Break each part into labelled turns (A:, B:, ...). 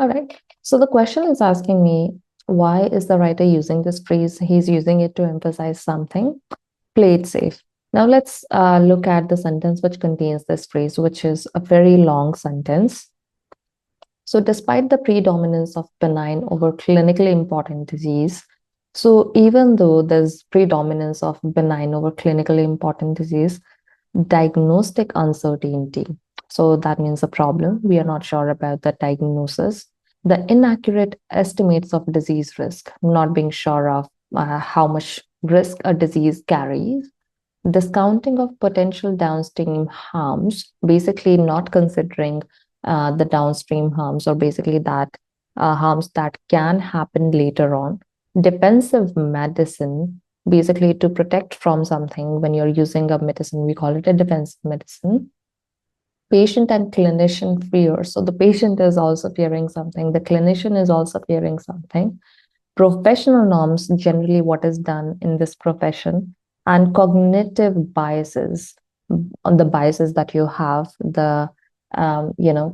A: All right. So the question is asking me, why is the writer using this phrase? He's using it to emphasize something. Play it safe. Now let's look at the sentence which contains this phrase, which is a very long sentence. So despite the predominance of benign over clinically important disease, so even though there's predominance of benign over clinically important disease, diagnostic uncertainty. So that means a problem. We are not sure about the diagnosis. The inaccurate estimates of disease risk, not being sure of how much risk a disease carries. Discounting of potential downstream harms, basically not considering the downstream harms, or basically that harms that can happen later on. Defensive medicine, basically to protect from something. When you're using a medicine, we call it a defensive medicine. Patient and clinician fear. So the patient is also fearing something, the clinician is also fearing something. Professional norms, generally what is done in this profession, and cognitive biases, on the biases that you have, the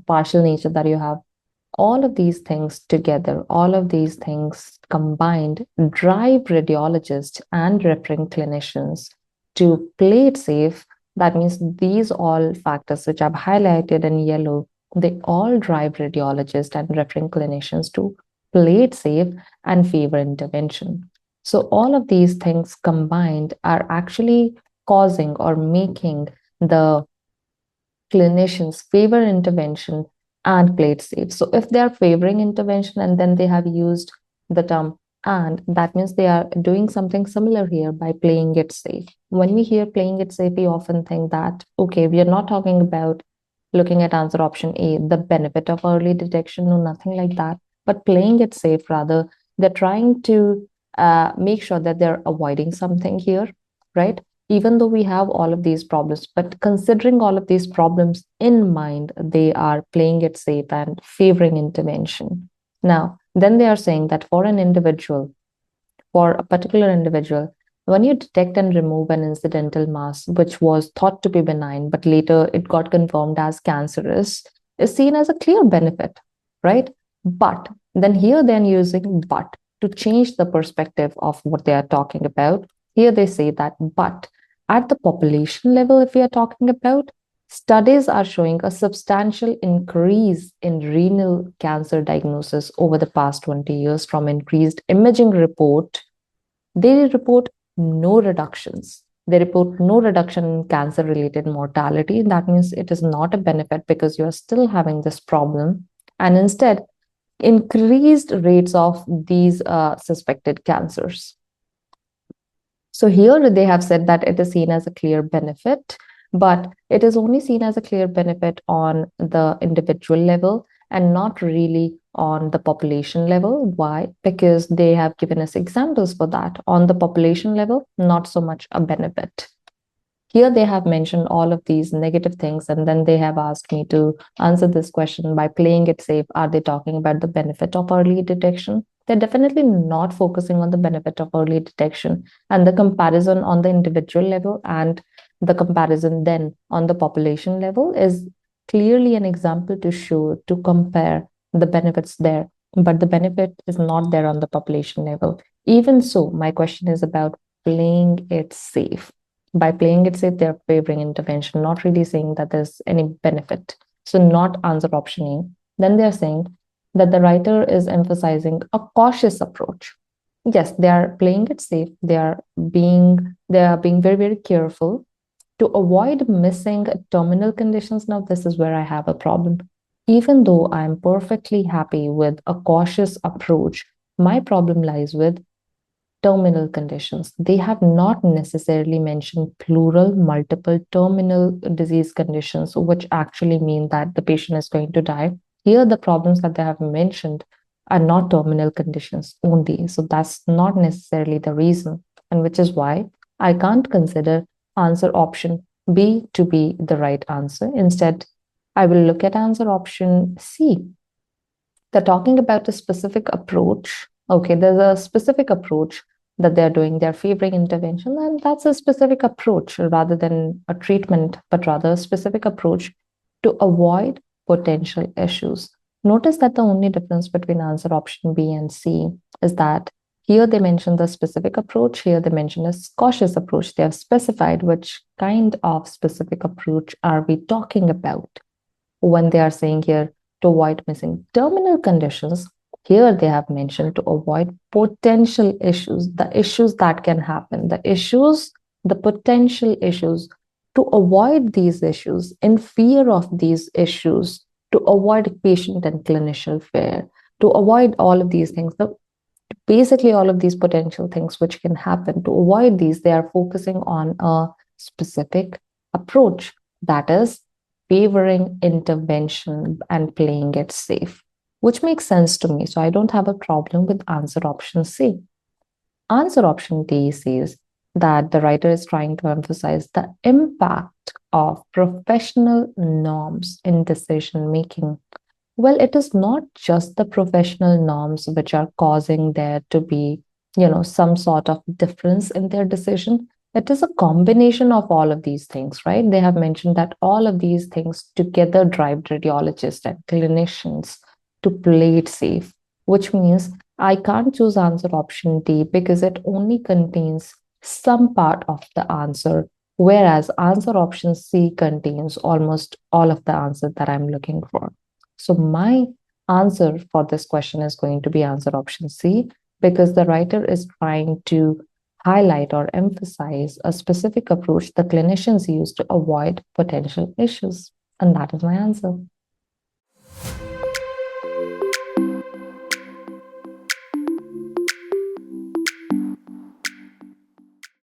A: partial nature that you have. All of these things together, all of these things combined, drive radiologists and referring clinicians to play it safe. That means these all factors which I've highlighted in yellow, they all drive radiologists and referring clinicians to play it safe and favor intervention. So all of these things combined are actually causing or making the clinicians favor intervention and play it safe. So if they are favoring intervention and then they have used the term and, that means they are doing something similar here by playing it safe. When we hear playing it safe, we often think that, okay, we are not talking about looking at answer option A, the benefit of early detection, no, nothing like that. But playing it safe, rather, they're trying to make sure that they're avoiding something here, right? Even though we have all of these problems, but considering all of these problems in mind, they are playing it safe and favoring intervention. Now, then they are saying that for an individual, for a particular individual, when you detect and remove an incidental mass, which was thought to be benign, but later it got confirmed as cancerous, is seen as a clear benefit, right? But then here they're using but to change the perspective of what they are talking about. Here they say that, but at the population level, if we are talking about, studies are showing a substantial increase in renal cancer diagnosis over the past 20 years from increased imaging report. They report no reductions. They report no reduction in cancer related mortality. That means it is not a benefit because you're still having this problem. And instead, increased rates of these suspected cancers. So here they have said that it is seen as a clear benefit, but it is only seen as a clear benefit on the individual level and not really on the population level. Why? Because they have given us examples for that. On the population level, not so much a benefit. Here they have mentioned all of these negative things, and then they have asked me to answer this question by playing it safe. Are they talking about the benefit of early detection? They're definitely not focusing on the benefit of early detection, and the comparison on the individual level and the comparison then on the population level is clearly an example to show, to compare the benefits there, but the benefit is not there on the population level. Even so, my question is about playing it safe. By playing it safe, they're favoring intervention, not really saying that there's any benefit. So not answer option A. Then they're saying that the writer is emphasizing a cautious approach. Yes, they are playing it safe. They are being very, very careful to avoid missing terminal conditions. Now, this is where I have a problem. Even though I'm perfectly happy with a cautious approach, my problem lies with terminal conditions. They have not necessarily mentioned plural, multiple terminal disease conditions, which actually mean that the patient is going to die. Here, the problems that they have mentioned are not terminal conditions only. So that's not necessarily the reason, and which is why I can't consider answer option B to be the right answer. Instead, I will look at answer option C. They're talking about a specific approach. Okay, there's a specific approach that they're doing. They're favoring intervention, and that's a specific approach rather than a treatment, but rather a specific approach to avoid potential issues. Notice that the only difference between answer option B and C is that here they mention the specific approach, here they mention a cautious approach. They have specified which kind of specific approach are we talking about when they are saying here to avoid missing terminal conditions. Here they have mentioned to avoid potential issues, the issues that can happen, the potential issues, to avoid these issues, in fear of these issues, to avoid patient and clinician fear, to avoid all of these things. Basically, all of these potential things which can happen, to avoid these, they are focusing on a specific approach, that is favoring intervention and playing it safe, which makes sense to me. So I don't have a problem with answer option C. Answer option D says that the writer is trying to emphasize the impact of professional norms in decision making. Well, it is not just the professional norms which are causing there to be, some sort of difference in their decision. It is a combination of all of these things, right? They have mentioned that all of these things together drive radiologists and clinicians to play it safe, which means I can't choose answer option D because it only contains some part of the answer, whereas answer option C contains almost all of the answer that I'm looking for. So my answer for this question is going to be answer option C, because the writer is trying to highlight or emphasize a specific approach the clinicians use to avoid potential issues. And that is my answer.